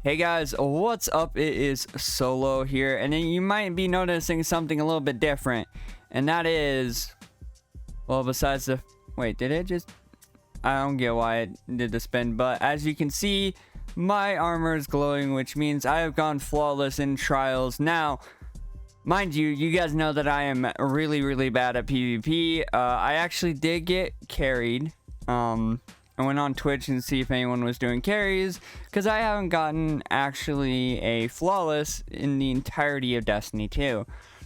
Hey guys, what's up? It is Solo here, and then you might be noticing something a little bit different, and that is, well, besides the, wait, did it just, I don't get why it did the spin, but as you can see, my armor is glowing, which means I have gone flawless in trials. Now, mind you, you guys know that I am really bad at PvP. I actually did get carried. I went on Twitch and see if anyone was doing carries, because I haven't gotten actually a flawless in the entirety of Destiny 2.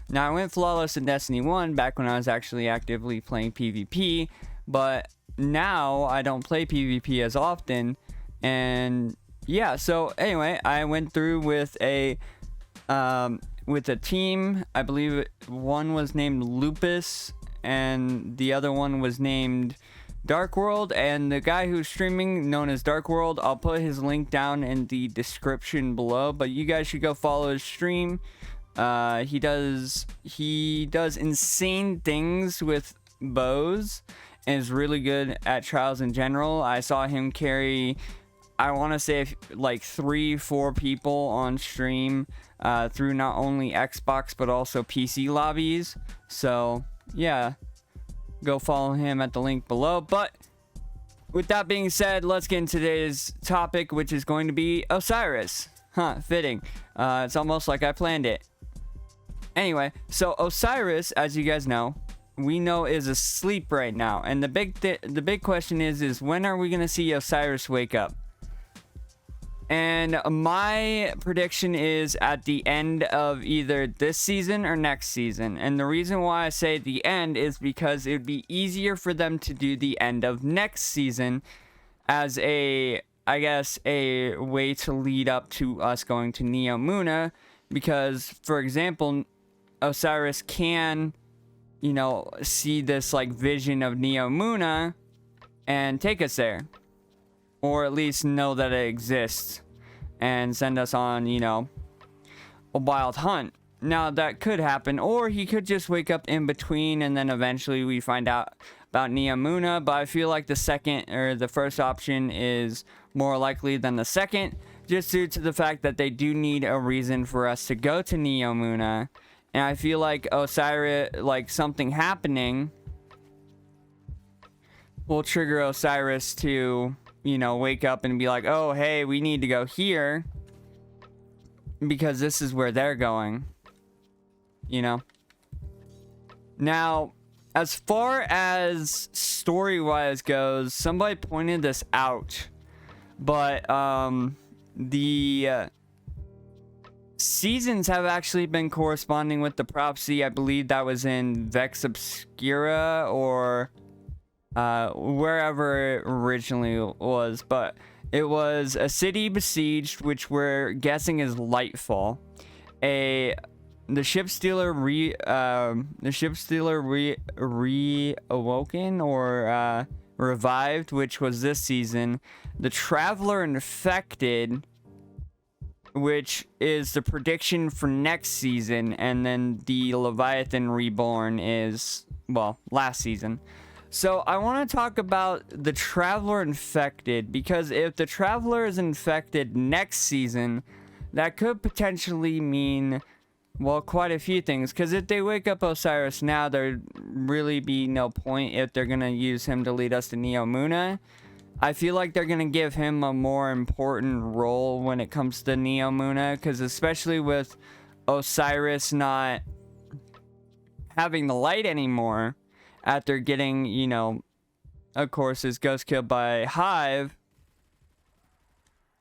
Now, I went flawless in Destiny 1 back when I was actually actively playing PvP, but now I don't play PvP as often. And yeah, so anyway, I went through with a team. I believe one was named Lupus and the other one was named Dark World, and the guy who's streaming, known as Dark World, I'll put his link down in the description below, but you guys should go follow his stream. He does insane things with bows and is really good at trials in general. I saw him carry, I want to say, like 3-4 people on stream through not only Xbox but also PC lobbies. So yeah, go follow him at the link below. But with that being said, let's get into today's topic, which is going to be Osiris. Fitting. It's almost like I planned it. Anyway, so Osiris, as you guys know, we know is asleep right now, and the big question is when are we gonna see Osiris wake up? And my prediction is at the end of either this season or next season. And the reason why I say the end is because it would be easier for them to do the end of next season as a, I guess, a way to lead up to us going to Neomuna. Because, for example, Osiris can, you know, see this like vision of Neomuna and take us there. Or at least know that it exists and send us on, you know, a wild hunt. Now, that could happen, or he could just wake up in between and then eventually we find out about Neomuna. But I feel like the second or the first option is more likely than the second, just due to the fact that they do need a reason for us to go to Neomuna. And I feel like Osiris, like something happening, will trigger Osiris to, you know, wake up and be like, oh, hey, we need to go here because this is where they're going, you know. Now, as far as story-wise goes, somebody pointed this out, but the seasons have actually been corresponding with the prophecy. I believe that was in Vex Obscura or wherever it originally was, but it was a city besieged, which we're guessing is Lightfall. The ship stealer reawoken or revived, which was this season. The Traveler infected, which is the prediction for next season, and then the Leviathan reborn is, well, last season. So I want to talk about the Traveler infected, because if the Traveler is infected next season, that could potentially mean, well, quite a few things. Because if they wake up Osiris now, there'd really be no point if they're going to use him to lead us to Neomuna. I feel like they're going to give him a more important role when it comes to Neomuna, because especially with Osiris not having the light anymore, after getting, you know, of course, his ghost killed by Hive,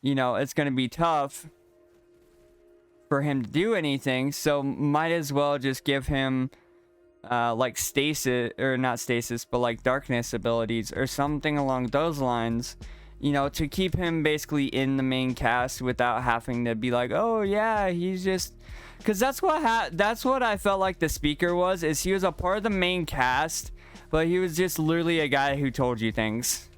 you know, it's going to be tough for him to do anything. So might as well just give him like stasis, or not stasis, but like darkness abilities or something along those lines, you know, to keep him basically in the main cast without having to be like, oh yeah, he's just, because that's what I felt like the speaker was, is he was a part of the main cast, but he was just literally a guy who told you things.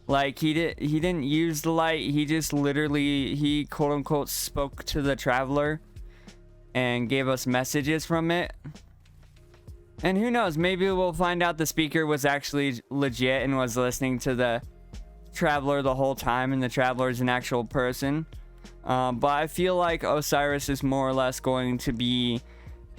Like, he didn't use the light, he just literally, he quote unquote spoke to the Traveler and gave us messages from it. And who knows, maybe we'll find out the speaker was actually legit and was listening to the Traveler the whole time, and the Traveler is an actual person. But I feel like Osiris is more or less going to be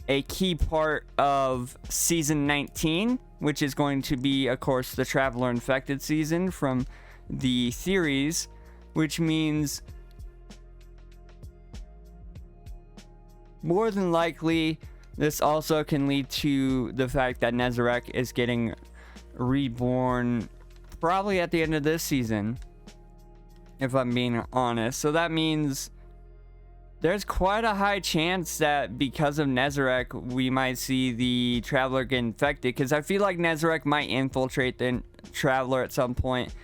a key part of season 19, which is going to be, of course, the Traveler Infected season from the theories, which means more than likely this also can lead to the fact that Nezarec is getting reborn probably at the end of this season, if I'm being honest. So that means there's quite a high chance that because of Nezarec, we might see the Traveler get infected, because I feel like Nezarec might infiltrate the Traveler at some point,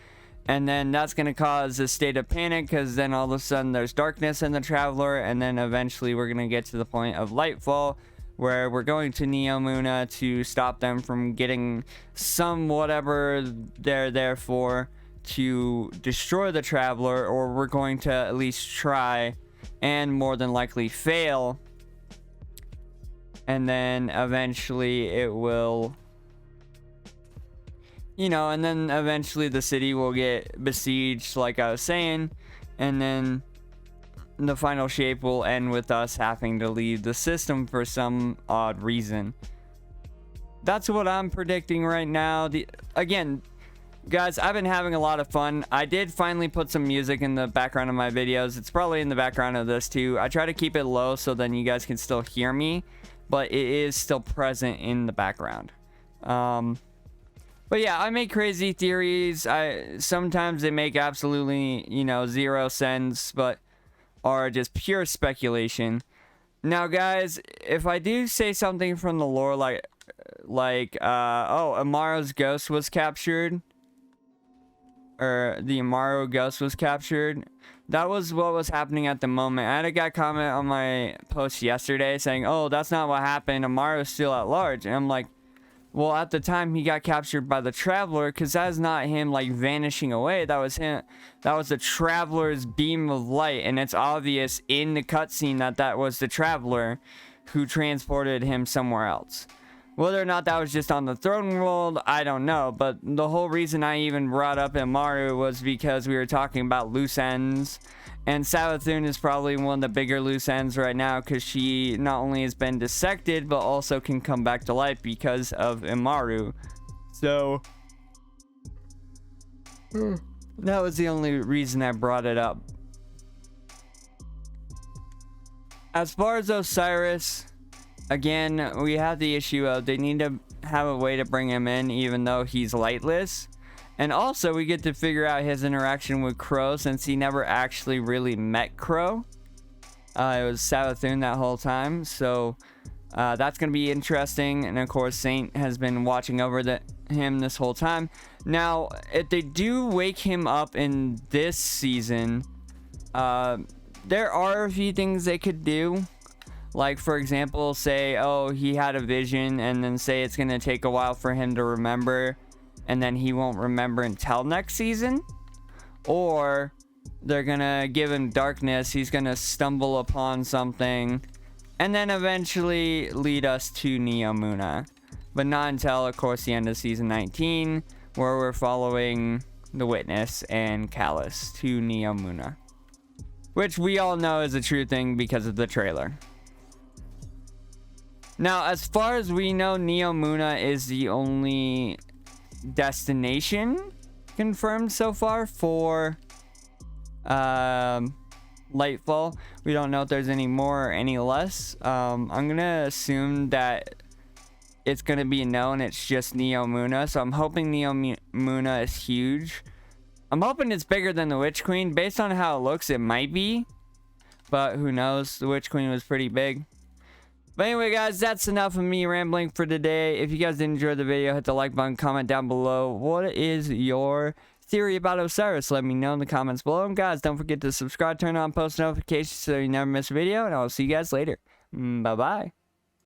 and then that's going to cause a state of panic, because then all of a sudden there's darkness in the Traveler, and then eventually we're going to get to the point of Lightfall, where we're going to Neomuna to stop them from getting some whatever they're there for to destroy the Traveler, or we're going to at least try and more than likely fail, and then eventually it will, you know, and then eventually the city will get besieged, like I was saying, and then the final shape will end with us having to leave the system for some odd reason. That's what I'm predicting right now. Again, guys, I've been having a lot of fun. I did finally put some music in the background of my videos. It's probably in the background of this too. I try to keep it low so then you guys can still hear me, but it is still present in the background. But yeah, I make crazy theories. Sometimes they make absolutely, you know, zero sense, but are just pure speculation. Now, guys, if I do say something from the lore, like oh, Amaro's ghost was captured, or the Amaro ghost was captured, that was what was happening at the moment. I had a guy comment on my post yesterday saying, oh, that's not what happened, Amaro's still at large. And I'm like, well, at the time he got captured by the Traveler, because that's not him like vanishing away. That was him. That was the Traveler's beam of light, and it's obvious in the cutscene that that was the Traveler who transported him somewhere else. Whether or not that was just on the throne world, I don't know. But the whole reason I even brought up Amaru was because we were talking about loose ends. And Savathun is probably one of the bigger loose ends right now, because she not only has been dissected, but also can come back to life because of Amaru. So that was the only reason I brought it up. As far as Osiris, again, we have the issue of they need to have a way to bring him in even though he's lightless. And also, we get to figure out his interaction with Crow, since he never actually really met Crow. It was Savathun that whole time. So that's going to be interesting. And of course, Saint has been watching over him this whole time. Now, if they do wake him up in this season, there are a few things they could do. Like, for example, say, oh, he had a vision, and then say it's going to take a while for him to remember, and then he won't remember until next season. Or they're going to give him darkness, he's going to stumble upon something, and then eventually lead us to Neomuna. But not until, of course, the end of season 19, where we're following the Witness and Callus to Neomuna. Which we all know is a true thing because of the trailer. Now, as far as we know, Neomuna is the only destination confirmed so far for Lightfall. We don't know if there's any more or any less. I'm gonna assume that it's gonna be known it's just Neomuna, so I'm hoping Neomuna is huge. I'm hoping it's bigger than the Witch Queen. Based on how it looks, it might be, but who knows? The Witch Queen was pretty big. But anyway, guys, that's enough of me rambling for today. If you guys did enjoy the video, hit the like button, comment down below. What is your theory about Osiris? Let me know in the comments below. And guys, don't forget to subscribe, turn on post notifications so you never miss a video. And I'll see you guys later. Bye-bye.